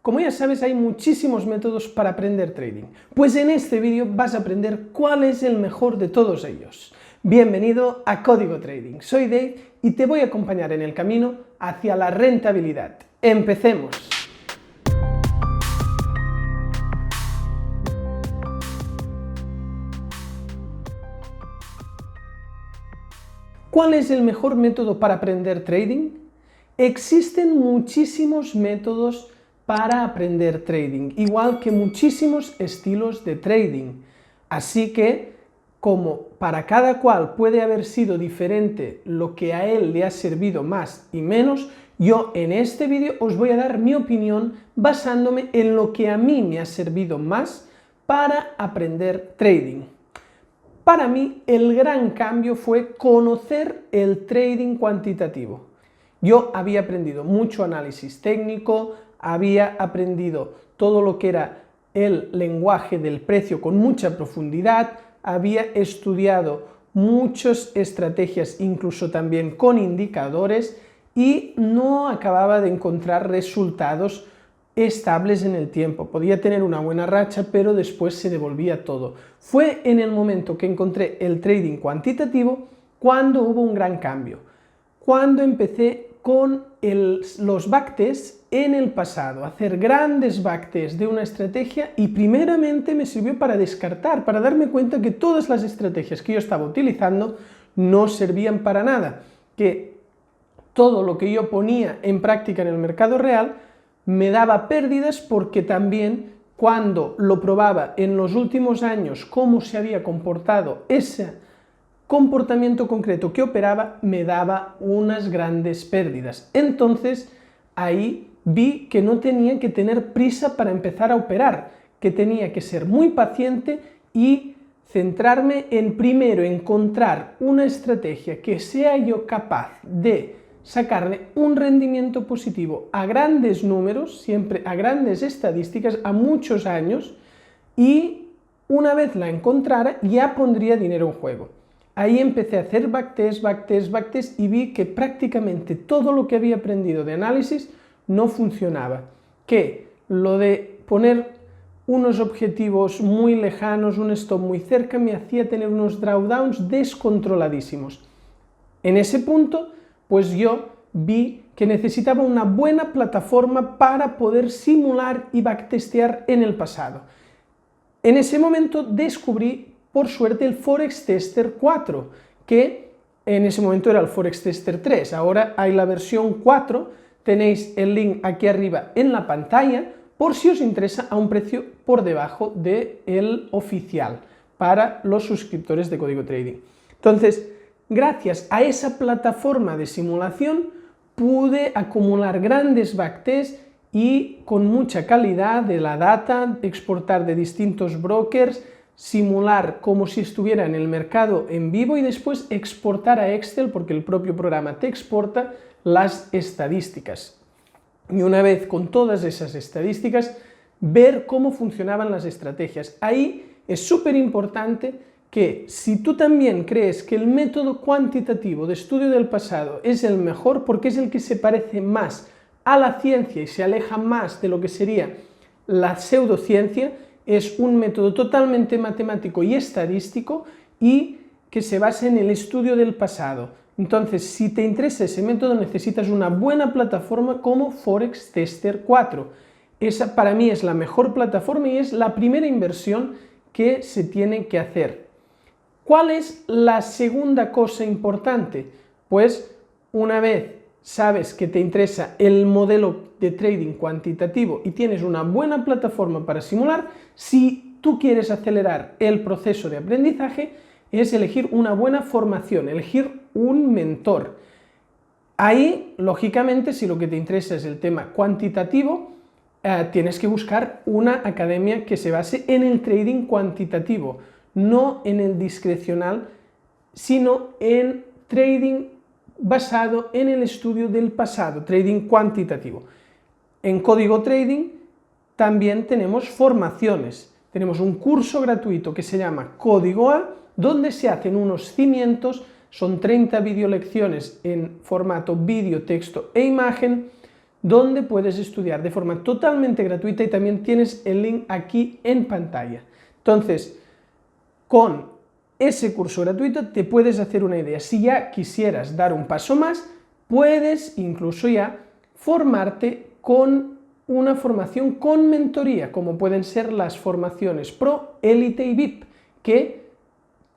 Como ya sabes, hay muchísimos métodos para aprender trading. Pues en este vídeo vas a aprender cuál es el mejor de todos ellos. Bienvenido a Código Trading. Soy Dave y te voy a acompañar en el camino hacia la rentabilidad. ¡Empecemos! ¿Cuál es el mejor método para aprender trading? Existen muchísimos métodos para aprender trading, igual que muchísimos estilos de trading. Así que, como para cada cual puede haber sido diferente lo que a él le ha servido más y menos, yo en este vídeo os voy a dar mi opinión basándome en lo que a mí me ha servido más para aprender trading. Para mí, el gran cambio fue conocer el trading cuantitativo. Yo había aprendido mucho análisis técnico, había aprendido todo lo que era el lenguaje del precio con mucha profundidad, había estudiado muchas estrategias, incluso también con indicadores, y no acababa de encontrar resultados estables en el tiempo. Podía tener una buena racha, pero después se devolvía todo. Fue en el momento que encontré el trading cuantitativo cuando hubo un gran cambio. Cuando empecé con los backtests en el pasado, hacer grandes backtests de una estrategia, y primeramente me sirvió para descartar, para darme cuenta que todas las estrategias que yo estaba utilizando no servían para nada, que todo lo que yo ponía en práctica en el mercado real me daba pérdidas, porque también cuando lo probaba en los últimos años cómo se había comportado ese comportamiento concreto que operaba, me daba unas grandes pérdidas. Entonces ahí vi que no tenía que tener prisa para empezar a operar, que tenía que ser muy paciente y centrarme en primero encontrar una estrategia que sea yo capaz de sacarle un rendimiento positivo a grandes números, siempre a grandes estadísticas, a muchos años, y una vez la encontrara ya pondría dinero en juego. Ahí empecé a hacer backtests y vi que prácticamente todo lo que había aprendido de análisis no funcionaba, que lo de poner unos objetivos muy lejanos, un stop muy cerca, me hacía tener unos drawdowns descontroladísimos. En ese punto, pues yo vi que necesitaba una buena plataforma para poder simular y backtestear en el pasado. En ese momento descubrí, por suerte, el Forex Tester 4, que en ese momento era el Forex Tester 3, ahora hay la versión 4, tenéis el link aquí arriba en la pantalla, por si os interesa, a un precio por debajo del oficial, para los suscriptores de Código Trading. Entonces, gracias a esa plataforma de simulación, pude acumular grandes backtests y con mucha calidad de la data, exportar de distintos brokers, simular como si estuviera en el mercado en vivo y después exportar a Excel, porque el propio programa te exporta las estadísticas. Y una vez con todas esas estadísticas, ver cómo funcionaban las estrategias. Ahí es súper importante que, si tú también crees que el método cuantitativo de estudio del pasado es el mejor porque es el que se parece más a la ciencia y se aleja más de lo que sería la pseudociencia, es un método totalmente matemático y estadístico y que se basa en el estudio del pasado. Entonces, si te interesa ese método, necesitas una buena plataforma como Forex Tester 4. Esa para mí es la mejor plataforma y es la primera inversión que se tiene que hacer. ¿Cuál es la segunda cosa importante? Pues una vez sabes que te interesa el modelo de trading cuantitativo y tienes una buena plataforma para simular, si tú quieres acelerar el proceso de aprendizaje, es elegir una buena formación, elegir un mentor. Ahí, lógicamente, si lo que te interesa es el tema cuantitativo, tienes que buscar una academia que se base en el trading cuantitativo, no en el discrecional, sino en trading basado en el estudio del pasado, trading cuantitativo. En Código Trading también tenemos formaciones. Tenemos un curso gratuito que se llama Código A, donde se hacen unos cimientos, son 30 videolecciones en formato vídeo, texto e imagen, donde puedes estudiar de forma totalmente gratuita y también tienes el link aquí en pantalla. Entonces, con ese curso gratuito te puedes hacer una idea. Si ya quisieras dar un paso más, puedes incluso ya formarte con una formación con mentoría, como pueden ser las formaciones Pro, Elite y VIP, que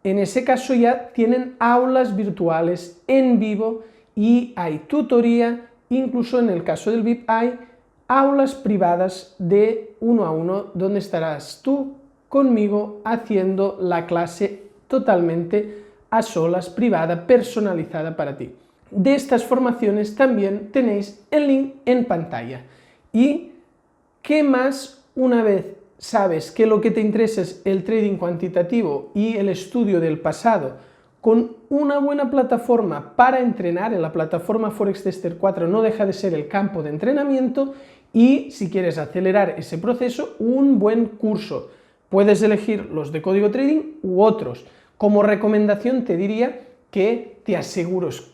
en ese caso ya tienen aulas virtuales en vivo y hay tutoría, incluso en el caso del VIP hay aulas privadas de 1 a 1 donde estarás tú conmigo haciendo la clase totalmente a solas, privada, personalizada para ti. De estas formaciones también tenéis el link en pantalla. ¿Y qué más una vez sabes que lo que te interesa es el trading cuantitativo y el estudio del pasado, con una buena plataforma para entrenar? En la plataforma Forex Tester 4 no deja de ser el campo de entrenamiento, y si quieres acelerar ese proceso, un buen curso. Puedes elegir los de código trading u otros. Como recomendación te diría que te asegures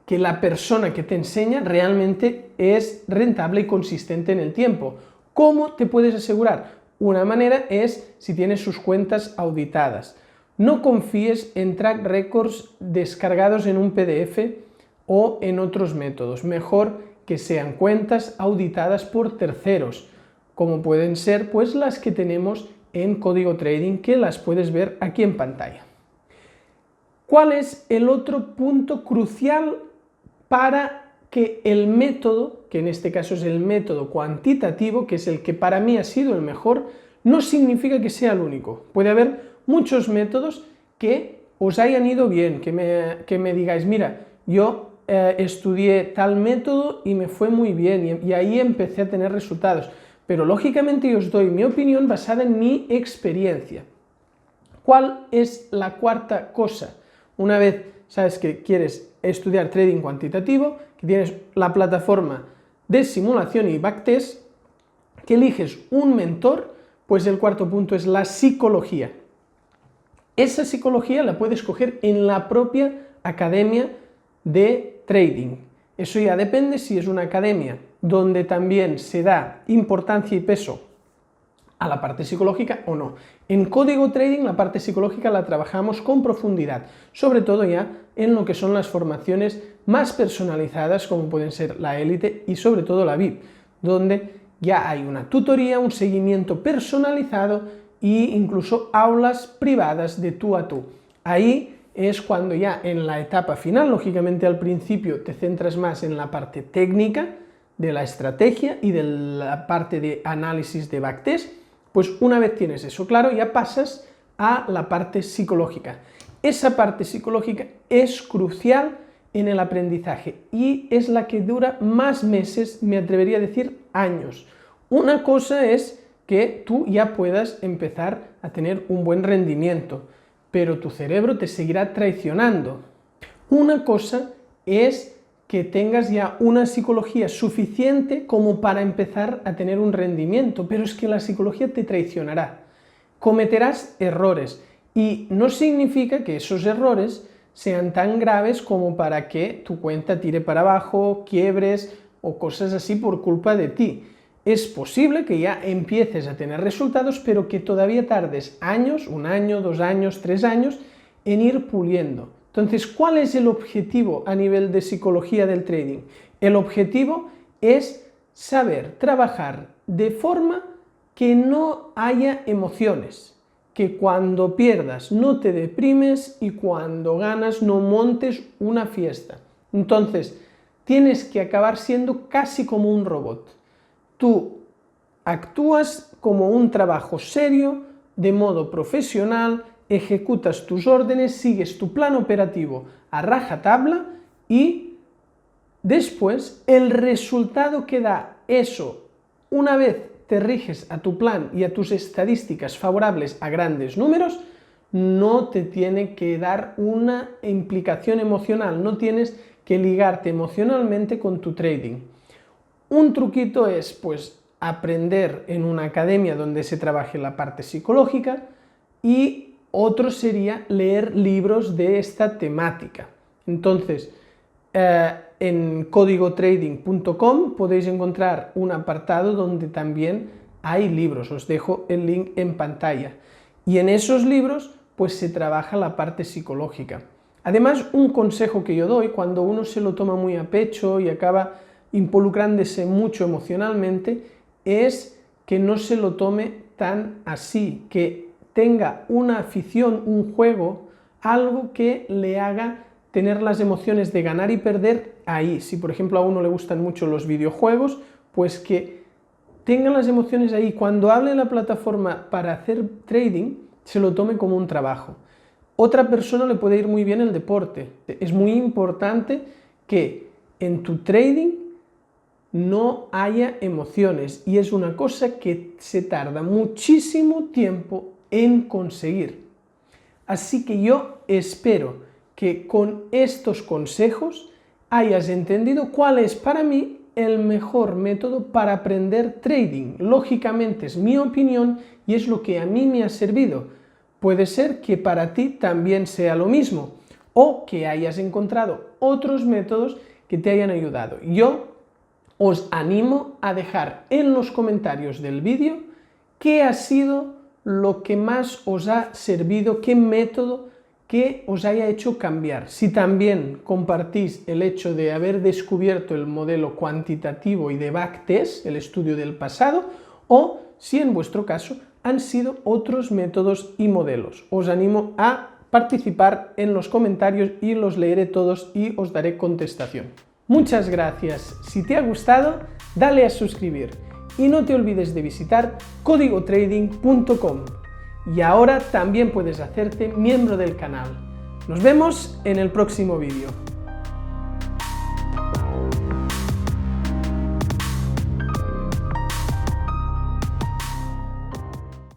que la persona que te enseña realmente es rentable y consistente en el tiempo. ¿Cómo te puedes asegurar? Una manera es si tienes sus cuentas auditadas. No confíes en track records descargados en un PDF o en otros métodos. Mejor que sean cuentas auditadas por terceros, como pueden ser pues las que tenemos en Código Trading, que las puedes ver aquí en pantalla. ¿Cuál es el otro punto crucial para que el método, que en este caso es el método cuantitativo, que es el que para mí ha sido el mejor, no significa que sea el único? Puede haber muchos métodos que os hayan ido bien, que me digáis, mira, yo estudié tal método y me fue muy bien y ahí empecé a tener resultados, pero lógicamente yo os doy mi opinión basada en mi experiencia. ¿Cuál es la cuarta cosa? Una vez sabes que quieres estudiar trading cuantitativo, que tienes la plataforma de simulación y backtest, que eliges un mentor, pues el cuarto punto es la psicología. Esa psicología la puedes coger en la propia academia de trading. Eso ya depende si es una academia donde también se da importancia y peso a la parte psicológica o no. En Código Trading la parte psicológica la trabajamos con profundidad, sobre todo ya en lo que son las formaciones más personalizadas, como pueden ser la Elite y sobre todo la VIP, donde ya hay una tutoría, un seguimiento personalizado e incluso aulas privadas de tú a tú. Ahí es cuando ya en la etapa final, lógicamente al principio te centras más en la parte técnica de la estrategia y de la parte de análisis de backtest, pues una vez tienes eso claro ya pasas a la parte psicológica. Esa parte psicológica es crucial en el aprendizaje y es la que dura más meses, me atrevería a decir años. Una cosa es que tú ya puedas empezar a tener un buen rendimiento, pero tu cerebro te seguirá traicionando. Una cosa es que tengas ya una psicología suficiente como para empezar a tener un rendimiento, pero es que la psicología te traicionará. Cometerás errores y no significa que esos errores sean tan graves como para que tu cuenta tire para abajo, quiebres o cosas así por culpa de ti. Es posible que ya empieces a tener resultados, pero que todavía tardes años, 1 año, 2 años, 3 años, en ir puliendo. Entonces, ¿cuál es el objetivo a nivel de psicología del trading? El objetivo es saber trabajar de forma que no haya emociones, que cuando pierdas no te deprimes y cuando ganas no montes una fiesta. Entonces, tienes que acabar siendo casi como un robot. Tú actúas como un trabajo serio, de modo profesional, ejecutas tus órdenes, sigues tu plan operativo a rajatabla y después el resultado que da eso, una vez te riges a tu plan y a tus estadísticas favorables a grandes números, no te tiene que dar una implicación emocional, no tienes que ligarte emocionalmente con tu trading. Un truquito es, pues, aprender en una academia donde se trabaje la parte psicológica y otro sería leer libros de esta temática. Entonces, en codigotrading.com podéis encontrar un apartado donde también hay libros, os dejo el link en pantalla. Y en esos libros pues se trabaja la parte psicológica. Además, un consejo que yo doy cuando uno se lo toma muy a pecho y acaba involucrándose mucho emocionalmente es que no se lo tome tan así, que tenga una afición, un juego, algo que le haga tener las emociones de ganar y perder ahí. Si por ejemplo a uno le gustan mucho los videojuegos, pues que tenga las emociones ahí. Cuando hable de la plataforma para hacer trading, se lo tome como un trabajo. Otra persona le puede ir muy bien el deporte. Es muy importante que en tu trading no haya emociones y es una cosa que se tarda muchísimo tiempo en conseguir. Así que yo espero que con estos consejos hayas entendido cuál es para mí el mejor método para aprender trading. Lógicamente es mi opinión y es lo que a mí me ha servido. Puede ser que para ti también sea lo mismo o que hayas encontrado otros métodos que te hayan ayudado. Yo os animo a dejar en los comentarios del vídeo qué ha sido lo que más os ha servido, qué método que os haya hecho cambiar. Si también compartís el hecho de haber descubierto el modelo cuantitativo y de backtest, el estudio del pasado, o si en vuestro caso han sido otros métodos y modelos. Os animo a participar en los comentarios y los leeré todos y os daré contestación. Muchas gracias. Si te ha gustado, dale a suscribir y no te olvides de visitar codigotrading.com. Y ahora también puedes hacerte miembro del canal. Nos vemos en el próximo vídeo.